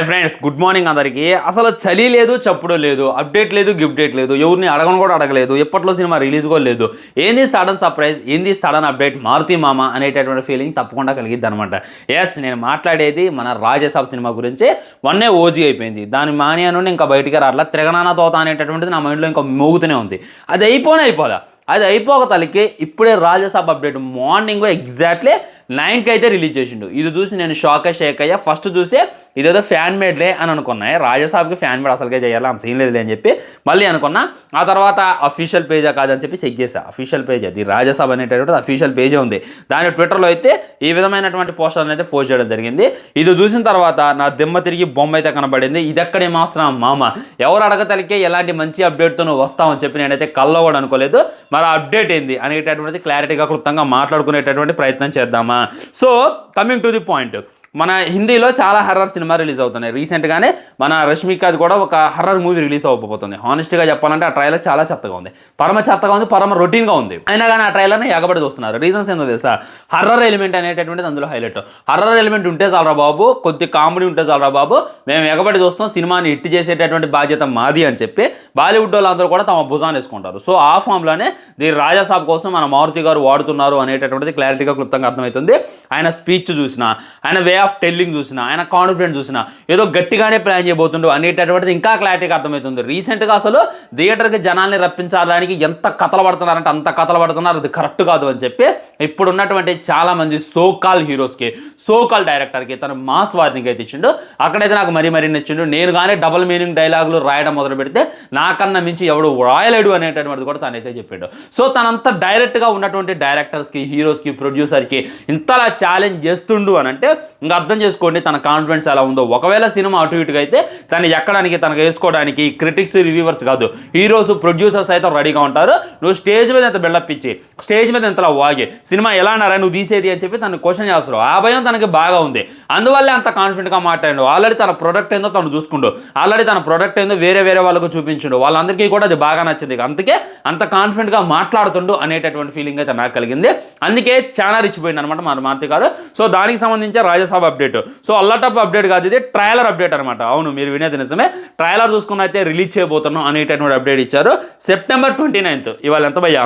Friends good morning అందరికీ. అసలు చలి లేదు, చప్పుడు లేదు, అప్డేట్ లేదు, గిప్డేట్ లేదు, ఎవరిని అడగను కూడా అడగలేదు, ఎప్పట్లో సినిమా రిలీజ్ కూడా లేదు. ఏంది సడన్ సర్ప్రైజ్, ఏంది సడన్ అప్డేట్, మారుతి మామ అనేటటువంటి ఫీలింగ్ తప్పకుండా కలిగిద్ది అనమాట. ఎస్, నేను మాట్లాడేది మన రాజసాబ్ సినిమా గురించి. వన్నే ఓజీ అయిపోయింది, దాని మానియా నుండి ఇంకా బయటికి రాట్లా, తిరగనానా తోత అనేటటువంటిది నా మైండ్లో ఇంకా మోగుతూనే ఉంది. అది అయిపోయినా అది అయిపోక తలకి ఇప్పుడే రాజసాబ్ అప్డేట్ మార్నింగ్ ఎగ్జాక్ట్లీ 9కి అయితే రిలీజ్ చేసిండు. ఇది చూసి నేను షేక్ అయ్యా. ఫస్ట్ చూసి ఇదేదో ఫ్యాన్ మేడ్లే అని అనుకున్నా, రాజసాబ్కి ఫ్యాన్ మేడ్ అసలుకే చేయాలి, అంత సీన్ లేదులే అని చెప్పి మళ్ళీ అనుకున్నా. ఆ తర్వాత అఫీషియల్ పేజా కాదని చెప్పి చెక్ చేసా. అఫీషియల్ పేజ్, అది రాజసాబ్ అనేటటువంటి అఫీషియల్ పేజే ఉంది. దాని ట్విట్టర్లో అయితే ఈ విధమైనటువంటి పోస్టర్ని అయితే పోస్ట్ చేయడం జరిగింది. ఇది చూసిన తర్వాత నా దిమ్మ తిరిగి బొమ్మ అయితే కనబడింది. ఇది ఎక్కడే మాత్రం మామ, ఎవరు అడగతలికే ఎలాంటి మంచి అప్డేట్తో నువ్వు వస్తావని చెప్పి నేనైతే కల్లో కూడా అనుకోలేదు. మరి అప్డేట్ ఏంది అనేటటువంటిది క్లారిటీగా క్లుప్తంగా మాట్లాడుకునేటటువంటి ప్రయత్నం చేద్దామా. So coming to the point, మన హిందీలో చాలా హర్రర్ సినిమా రిలీజ్ అవుతున్నాయి. రీసెంట్గానే మన రష్మికది కూడా ఒక హర్రర్ మూవీ రిలీజ్ అవ్వబోతుంది. హానెస్ట్గా చెప్పాలంటే ఆ ట్రైలర్ చాలా చెత్తగా ఉంది, పరమ చెత్తగా ఉంది, పరమ రొటీన్గా ఉంది. అయినా కానీ ఆ ట్రైలర్ని ఎగబడి చూస్తున్నారు. రీజన్స్ ఏందో తెలుసా? హర్రర్ ఎలిమెంట్ అనేటటువంటిది అందులో హైలైట్. హర్రర్ ఎలిమెంట్ ఉంటే చాలరా బాబు, కొద్ది కామెడీ ఉంటే చాలరా బాబు, మేము ఎగబడి చూస్తాం, సినిమాని హిట్ చేసేటటువంటి బాధ్యత మాది అని చెప్పి బాలీవుడ్ వాళ్ళందరూ కూడా తమ భుజాన్ని వేసుకుంటారు. సో ఆ ఫామ్లోనే దీని రాజాసాబ్ కోసం మన మారుతి గారు వాడుతున్నారు అనేటటువంటిది క్లారిటీగా క్లుప్తంగా అర్థమవుతుంది. ఆయన స్పీచ్ చూసినా, ఆయన వే ఆఫ్ టెల్లింగ్ చూసినా, ఆయన కాన్ఫిడెంట్ చూసినా, ఏదో గట్టిగానే ప్లాన్ చేయబోతుండు అనేటటువంటిది ఇంకా క్లారిటీగా అర్థమవుతుంది. రీసెంట్గా అసలు థియేటర్కి జనాల్ని రప్పించడానికి ఎంత కథలు పడుతున్నారంటే అంత కథలు పడుతున్నారు, అది కరెక్ట్ కాదు అని చెప్పి ఇప్పుడు ఉన్నటువంటి చాలామంది సోకాల్ హీరోస్కి, సోకాల్ డైరెక్టర్కి తను మాస్ వార్నింగ్ అయితే ఇచ్చిండు. అక్కడైతే నాకు మరీ నచ్చిండు. నేను కానీ డబుల్ మీనింగ్ డైలాగులు రాయడం మొదలు పెడితే నాకన్నా మించి ఎవడు రాయలేడు అనేటటువంటిది కూడా తనైతే చెప్పాడు. సో తనంతా డైరెక్ట్గా ఉన్నటువంటి డైరెక్టర్స్కి, హీరోస్కి, ప్రొడ్యూసర్కి ఇంతలా ఛాలెంజ్ చేస్తుండు అని అంటే ఇంకా అర్థం చేసుకోండి తన కాన్ఫిడెన్స్ ఎలా ఉందో. ఒకవేళ సినిమా అటు ఇటుగా అయితే తను ఎక్కడానికి, తనకు వేసుకోవడానికి క్రిటిక్స్, రివ్యూవర్స్ కాదు, హీరోస్, ప్రొడ్యూసర్స్ అయితే రెడీగా ఉంటారు. నువ్వు స్టేజ్ మీద ఎంత బిల్డప్ ఇచ్చి, స్టేజ్ మీద ఎంతలా వాగి సినిమా ఎలా అన్నారా నువ్వు తీసేది అని చెప్పి తను క్వశ్చన్ చేస్తారు. ఆ భయం తనకి బాగా ఉంది, అందువల్లే అంత కాన్ఫిడెంట్గా మాట్లాడు. ఆల్రెడీ తన ప్రొడక్ట్ ఏందో తను చూసుకుంటూ, ఆల్రెడీ తన ప్రొడక్ట్ ఏందో వేరే వాళ్ళకు చూపించుండు, వాళ్ళందరికీ కూడా అది బాగా నచ్చింది, అందుకే అంత కాన్ఫిడెంట్గా మాట్లాడుతుండు అనేటటువంటి ఫీలింగ్ అయితే నాకు కలిగింది. అందుకే చాలా రిచ్ పోయింది అనమాట మన మారుతి గారు. సో దానికి సంబంధించి రాజసాబ్ అప్డేట్, సో అల్లటప్ అప్డేట్ కాదు, ఇది ట్రైలర్ అప్డేట్ అనమాట. అవును, మీరు వినేది నిజమే, ట్రైలర్ చూసుకుని అయితే రిలీజ్ చేయబోతున్నాం అనేటటువంటి అప్డేట్ ఇచ్చారు. సెప్టెంబర్ 29th, ఇవాళ ఎంత భయ్యా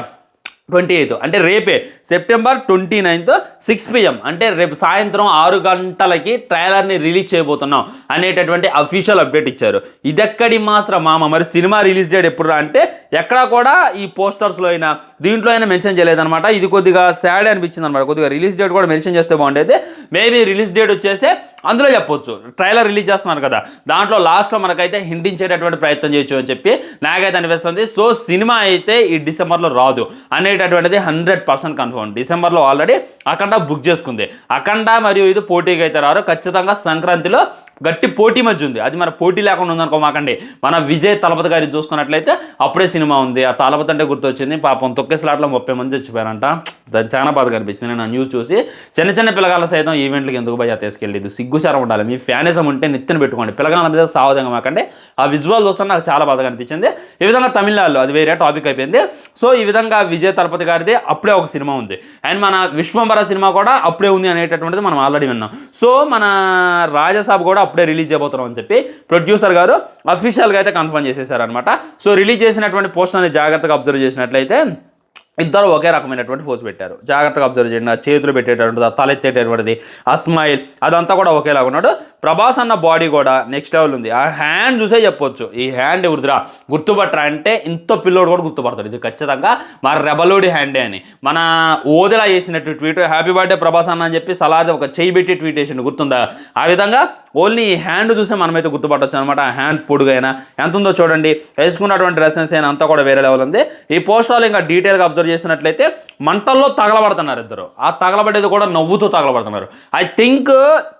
28th, అంటే రేపే సెప్టెంబర్ 29th 6 PM, అంటే రేపు సాయంత్రం 6 గంటలకి ట్రైలర్ని రిలీజ్ చేయబోతున్నాం అనేటటువంటి అఫీషియల్ అప్డేట్ ఇచ్చారు. ఇదెక్కడి మాత్రం మామ, మరి సినిమా రిలీజ్ డేట్ ఎప్పుడు అంటే ఎక్కడా కూడా ఈ పోస్టర్స్లో అయినా దీంట్లో అయినా మెన్షన్ చేయలేదన్నమాట. ఇది కొద్దిగా సాడ్ అనిపించింది అనమాట. కొద్దిగా రిలీజ్ డేట్ కూడా మెన్షన్ చేస్తే బాగుండేది. మేబీ రిలీజ్ డేట్ వచ్చేసి అందులో చెప్పొచ్చు, ట్రైలర్ రిలీజ్ చేస్తున్నారు కదా, దాంట్లో లాస్ట్లో మనకైతే హింటించేటటువంటి ప్రయత్నం చేయొచ్చు అని చెప్పి నాకైతే అనిపిస్తుంది. సో సినిమా అయితే ఈ డిసెంబర్లో రాదు అనేటటువంటిది 100% కన్ఫర్మ్. డిసెంబర్లో ఆల్రెడీ అఖండ బుక్ చేసుకుంది. అఖండ మరియు ఇది పోటీకి అయితే రారు, ఖచ్చితంగా సంక్రాంతిలో గట్టి పోటీ మధ్య ఉంది. అది మన పోటీ లేకుండా ఉందనుకో మాకండి. మన విజయ్ తలపతి గారి చూసుకున్నట్లయితే అప్పుడే సినిమా ఉంది. ఆ తలపతి అంటే గుర్తొచ్చింది, పాపం తొక్కే స్లాట్లో 30 మంది చచ్చిపోయారంట. దాన్ని చాలా బాధగా అనిపిస్తుంది నేను న్యూస్ చూసి. చిన్న పిల్లగాళ్ళ సైతం ఈవెంట్లకు ఎందుకు భయ తీసుకెళ్ళలేదు, సిగ్గుచారం ఉండాలి. మీ ఫ్యానిజం ఉంటే నెత్తిన పెట్టుకోండి, పిల్లగాళ్ళ మీద సావదంగా మాకండి. ఆ విజువల్ చూస్తే నాకు చాలా బాధగా అనిపించింది. ఈ విధంగా తమిళనాడులో అది వేరే టాపిక్ అయిపోయింది. సో ఈ విధంగా విజయ్ తలపతి గారిది అప్పుడే ఒక సినిమా ఉంది, అండ్ మన విశ్వంబర సినిమా కూడా అప్పుడే ఉంది అనేటటువంటిది మనం ఆల్రెడీ విన్నాం. సో మన రాజసాబ్ కూడా అప్పుడే రిలీజ్ చేయబోతున్నాం అని చెప్పి ప్రొడ్యూసర్ గారు అఫీషియల్గా అయితే కన్ఫర్మ్ చేసేసారనమాట. సో రిలీజ్ చేసినటువంటి పోస్టర్ని జాగ్రత్తగా అబ్జర్వ్ చేసినట్లయితే ఇద్దరు ఒకే రకమైనటువంటి పోజ్ పెట్టారు. జాగ్రత్తగా అబ్జర్వ్ చేయండి, ఆ చేతులు పెట్టేటటువంటిది, ఆ తలెత్తేటటువంటిది, ఆ స్మైల్, అదంతా కూడా ఒకేలాగా ఉన్నాడు. ప్రభాస్ అన్న బాడీ కూడా నెక్స్ట్ లెవెల్ ఉంది. ఆ హ్యాండ్ చూసే చెప్పొచ్చు, ఈ హ్యాండ్ ఎవరిదిరా గుర్తుపట్టరా అంటే ఇంత పిల్లోడు కూడా గుర్తుపడతాడు, ఇది ఖచ్చితంగా మా రెబలోడి హ్యాండే అని. మన ఓదెలా చేసినట్టు ట్వీట్, హ్యాపీ బర్త్డే ప్రభాస్ అన్న అని చెప్పి సలాది ఒక చేయి పెట్టి ట్వీట్ చేసిండు, గుర్తుందా? ఆ విధంగా ఓన్లీ ఈ హ్యాండ్ చూస్తే మనమైతే గుర్తుపట్టవచ్చు అనమాట. ఆ హ్యాండ్ పొడుగైనా ఎంత ఉందో చూడండి, వేసుకున్నటువంటి డ్రెస్సెస్ అయినా అంతా కూడా వేరే లెవెల్ ఉంది. ఈ పోస్టర్లు ఇంకా డీటెయిల్గా అబ్జర్వ్ చేసినట్లయితే మంటల్లో తగలబడుతున్నారు ఇద్దరు. ఆ తగలబడేది కూడా నవ్వుతూ తగలబడుతున్నారు. ఐ థింక్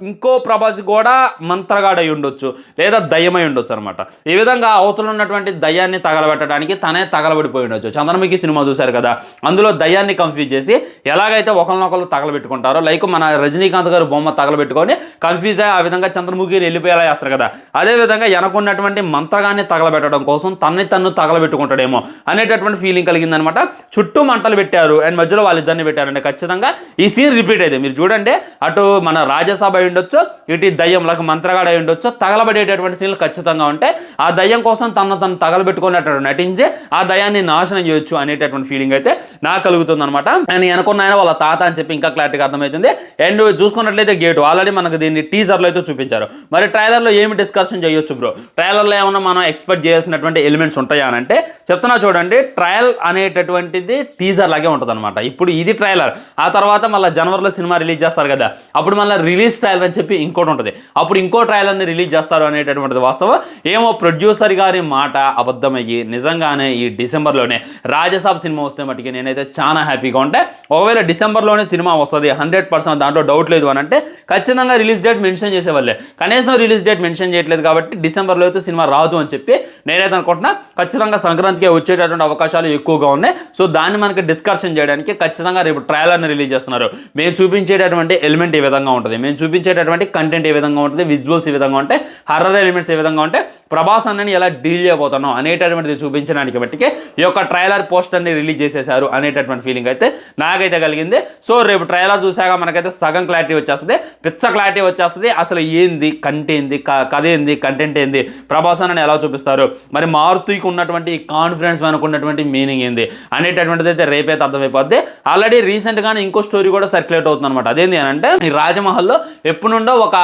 ఇంకో ప్రభాస్ కూడా మంత్రగాడై ఉండొచ్చు, లేదా దయ్యమై ఉండొచ్చు అనమాట. ఈ విధంగా అవతల ఉన్నటువంటి దయ్యాన్ని తగలబెట్టడానికి తనే తగలబడిపోయి ఉండొచ్చు. చంద్రముఖి సినిమా చూశారు కదా, అందులో దయ్యాన్ని కన్ఫ్యూజ్ చేసి ఎలాగైతే ఒకరినొకరు తగలబెట్టుకుంటారో, లైక్ మన రజనీకాంత్ గారు బొమ్మ తగలబెట్టుకొని కన్ఫ్యూజ్ అయ్యి ఆ విధంగా చంద్రముఖిని వెళ్ళిపోయేలా చేస్తారు కదా, అదేవిధంగా వెనకున్నటువంటి మంత్రగాన్ని తగలబెట్టడం కోసం తన్ను తగలబెట్టుకుంటాడేమో అనేటటువంటి ఫీలింగ్ కలిగిందనమాట. చుట్టూ మంటలు పెట్టారు, అండ్ కానీ మధ్యలో వాళ్ళిద్దరిని పెట్టారంటే ఖచ్చితంగా ఈ సీన్ రిపీట్ అయితే మీరు చూడండి, అటు మన రాజ్యసభ అయి ఉండొచ్చు, ఇటు దయ్యంలకు మంత్రగాడు అయి ఉండొచ్చు, తగలబడేటటువంటి సీన్లు ఖచ్చితంగా ఉంటాయి. ఆ దయ్యం కోసం తను తగలబెట్టుకున్నట్టు నటించి ఆ దయాన్ని నాశనం చేయొచ్చు అనేటటువంటి ఫీలింగ్ అయితే నాకు కలుగుతుంది అనమాట. నేను అనుకున్న ఆయన వాళ్ళ తాత అని చెప్పి ఇంకా క్లారిటీగా అర్థమవుతుంది. అండ్ చూసుకున్నట్లయితే గేటు ఆల్రెడీ మనకు దీన్ని టీజర్లో అయితే చూపించారు. మరి ట్రైలర్లో ఏమి డిస్కషన్ చేయొచ్చు బ్రో, ట్రైలర్లో ఏమన్నా మనం ఎక్స్పెక్ట్ చేయాల్సినటువంటి ఎలిమెంట్స్ ఉంటాయా అని అంటే చెప్తున్నా చూడండి, ట్రయల్ అనేటటువంటిది టీజర్ లాగే ఉంటుంది అనమాట. ఇప్పుడు ఇది ట్రైలర్, ఆ తర్వాత మళ్ళీ జనవరిలో సినిమా రిలీజ్ చేస్తారు కదా, అప్పుడు మళ్ళీ రిలీజ్ ట్రైలర్ అని చెప్పి ఇంకోటి ఉంటుంది, అప్పుడు ఇంకో ట్రైలర్ని రిలీజ్ చేస్తారు అనేటటువంటిది వాస్తవం. ఏమో ప్రొడ్యూసర్ గారి మాట అబద్ధమయ్యి నిజంగానే ఈ డిసెంబర్లోనే రాజసాబ్ సినిమా వస్తే మటుకి నేనైతే చాలా హ్యాపీగా ఉంటే. ఒకవేళ డిసెంబర్లోనే సినిమా వస్తుంది 100%, దాంట్లో డౌట్ లేదు అని అంటే ఖచ్చితంగా రిలీజ్ డేట్ మెన్షన్ చేసేవాళ్ళే. కనీసం రిలీజ్ డేట్ మెన్షన్ చేయట్లేదు కాబట్టి డిసెంబర్లో అయితే సినిమా రాదు అని చెప్పి నేనైతే అనుకుంటున్నా. ఖచ్చితంగా సంక్రాంతికి వచ్చేటటువంటి అవకాశాలు ఎక్కువగా ఉన్నాయి. సో దాన్ని మనకి డిస్కషన్ చేయడానికి ఖచ్చితంగా రేపు ట్రైలర్ని రిలీజ్ చేస్తున్నారు. మేము చూపించేటటువంటి ఎలిమెంట్ ఏ విధంగా ఉంటుంది, మేము చూపించేటటువంటి కంటెంట్ ఏ విధంగా ఉంటుంది, విజువల్స్ ఏ విధంగా ఉంటాయి, హర్రర్ ఎలిమెంట్స్ ఏ విధంగా ఉంటాయి, ప్రభాస్ అన్నని ఎలా డీల్ చేయబోతున్నాం అనేటటువంటిది చూపించడానికి బట్టికే ఈ యొక్క ట్రైలర్ పోస్టర్ని రిలీజ్ చేసేసారు అనేటటువంటి ఫీలింగ్ అయితే నాకైతే కలిగింది. సో రేపు ట్రైలర్ చూసాక మనకైతే సగం క్లారిటీ వచ్చేస్తుంది, పిచ్చ క్లారిటీ వచ్చేస్తుంది. అసలు ఏంది కంటెంట్ ఏంది, కథ ఏంది, కంటెంట్ ఏంది, ప్రభాస్ అన్నని ఎలా చూపిస్తారు, మరి మారుతికి ఉన్నటువంటి కాన్ఫిడెన్స్ మనకు ఉన్నటువంటి మీనింగ్ ఏంది అనేటటువంటిది అయితే రేపైతే అర్థమైపోద్ది. ఆల్రెడీ రీసెంట్గానే ఇంకో స్టోరీ కూడా సర్క్యులేట్ అవుతుంది అనమాట. అదేంటి అని అంటే ఈ రాజమహల్లో ఎప్పుడు నుండో ఒక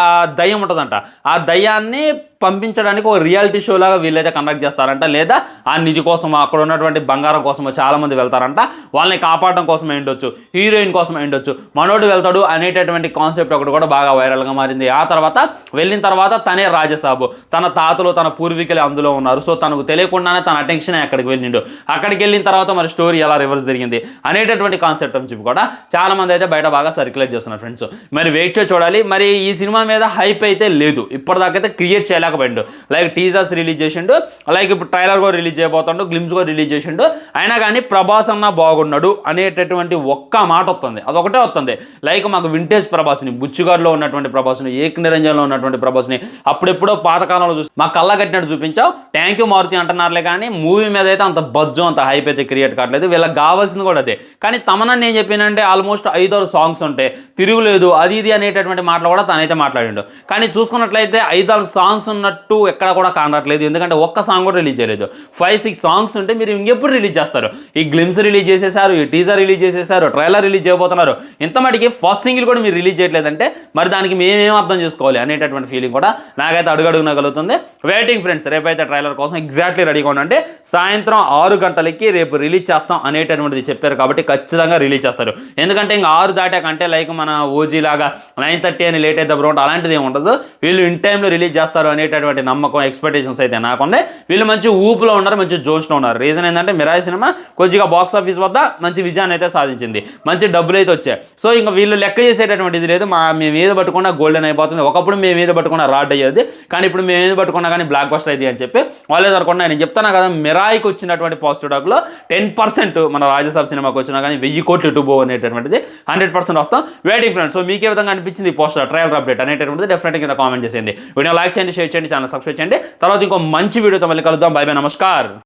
దయ్యం ఉంటుందంట. ఆ దయ్యాన్ని పంపించడానికి ఒక రియాలిటీ షో లాగా వీళ్ళైతే కండక్ట్ చేస్తారంట, లేదా ఆ నిధి కోసం అక్కడ ఉన్నటువంటి బంగారం కోసం చాలా మంది వెళ్తారంట. వాళ్ళని కాపాడడం కోసం ఉండొచ్చు, హీరోయిన్ కోసం ఉండొచ్చు, మనోడు వెళ్తాడు అనేటటువంటి కాన్సెప్ట్ ఒకటి కూడా బాగా వైరల్గా మారింది. ఆ తర్వాత వెళ్ళిన తర్వాత తనే రాజసాబు, తన తాతలు తన పూర్వీకులే అందులో ఉన్నారు. సో తనకు తెలియకుండానే తన అటెన్షన్ అక్కడికి వెళ్ళిండు. అక్కడికి వెళ్ళిన తర్వాత మరి స్టోరీ ఎలా రివర్స్ జరిగింది అనేటటువంటి కాన్సెప్ట్ అని చెప్పి కూడా చాలా మంది అయితే బయట బాగా సర్క్యులేట్ చేస్తున్నారు ఫ్రెండ్స్. మరి వెయిట్ చేసి చూడాలి. మరి ఈ సినిమా మీద హైప్ అయితే లేదు ఇప్పటిదాకైతే, క్రియేట్ చేయలేకపోయిండు. లైక్ టీజర్స్ రిలీజ్ చేసిండు, లైక్ ఇప్పుడు ట్రైలర్ కూడా రిలీజ్ చేయబోతుండు, గ్లిమ్స్ కూడా రిలీజ్ చేసిండు. అయినా కానీ ప్రభాస్ అన్న బాగున్నాడు అనేటటువంటి ఒక్క మాట వస్తుంది, అదొకటే వస్తుంది. లైక్ మాకు వింటేజ్ ప్రభాస్ని, బుచ్చుగాడులో ఉన్నటువంటి ప్రభాస్ని, ఏక్ నిరంజన్లో ఉన్నటువంటి ప్రభాస్ని అప్పుడెప్పుడో పాతకాలంలో చూసి మా కళ్ళ కట్టినట్టు చూపించావు, థ్యాంక్ యూ మారుతి అంటున్నారులే. కానీ మూవీ మీద అయితే అంత బజ్జు అంత హైప్ అయితే క్రియేట్ కావట్లేదు. వీళ్ళకి కావాల్సింది కూడా అదే. కానీ తమనని నేను చెప్పినంటే ఆల్మోస్ట్ 5-6 సాంగ్స్ ఉంటాయి, తిరుగులేదు అది ఇది అనేటటువంటి మాటలు కూడా తనైతే మాట్లాడిండు. కానీ చూసుకున్నట్లయితే 5-6 సాంగ్స్ ఉన్నట్టు ఎక్కడ కూడా కానట్లేదు. ఎందుకంటే ఒక్క సాంగ్ కూడా రిలీజ్ చేయలేదు. 5-6 సాంగ్స్ ఉంటే మీరు ఇంకెప్పుడు రిలీజ్ చేస్తారు? ఈ గ్లిమ్స్ రిలీజ్ చేసేసారు, ఈ టీజర్ రిలీజ్ చేసేసారు, ట్రైలర్ రిలీజ్ చేయబోతున్నారు. ఇంత మటుకి ఫస్ట్ సింగిల్ కూడా మీరు రిలీజ్ చేయట్లేదంటే మరి దానికి మేమేం అర్థం చేసుకోవాలి అనేటటువంటి ఫీలింగ్ కూడా నాకైతే అడుగడుగునా కలుగుతుంది. వెయిటింగ్ ఫ్రెండ్స్, రేపైతే ట్రైలర్ కోసం ఎగ్జాక్ట్లీ రెడీగా ఉండండి. సాయంత్రం 6 గంటలకి రేపు రిలీజ్ చేస్తాం అనేటటువంటిది చెప్పారు కాబట్టి ఖచ్చితంగా రిలీజ్ చేస్తారు. ఎందుకంటే ఇంకా 6 దాటాకంటే లైక్ మన ఓజీ లాగా 9:30 అని లేట్ అయితే బ్రౌంట్ అలాంటిది ఏమి ఉండదు. వీళ్ళు ఇన్ టైంలో రిలీజ్ చేస్తారు అనేటటువంటి నమ్మకం, ఎక్స్పెక్టేషన్స్ అయితే నాకుంది. వీళ్ళు మంచి ఊపులో ఉన్నారు, మంచి జోష్లో ఉన్నారు. రీజన్ ఏంటంటే మిరాయి సినిమా కొద్దిగా బాక్స్ ఆఫీస్ వద్ద మంచి విజయాన్ని అయితే సాధించింది, మంచి డబ్బులు అయితే వచ్చాయి. సో ఇంకా వీళ్ళు లెక్క చేసేటటువంటిది లేదు. మేము ఏది పట్టుకున్నా గోల్డెన్ అయిపోతుంది. ఒకప్పుడు మేము ఏది పట్టుకున్నా రాడ్ అయ్యేది, కానీ ఇప్పుడు మేము ఏది పట్టుకున్నా కానీ బ్లాక్ బస్టర్ అయ్యింది అని చెప్పి వాళ్ళే దొరకకుండా. నేను చెప్తాను కదా, మిరాయికి వచ్చినటువంటి పాజిటివ్ టాక్లో 10% మన రాజసాబ్ సినిమాకి వచ్చినా కానీ 1000 కోట్లు ఇటు పోవు అనేటటువంటిది 100% వస్తాం. Waiting friends. సో మీకు ఏ విధంగా అనిపించింది ఈ పోస్టర్ ట్రైలర్ అప్డేట్ అనేటటువంటిది డెఫినెట్గా కింద కామెంట్ చేసేయండి. వీడియో లైక్ చేయండి, షేర్ చేయండి, ఛానల్ సబ్స్క్రైబ్ చేయండి. తర్వాత ఇంకో మంచి వీడియోతో మళ్ళీ కలుద్దాం. By by, namaskar.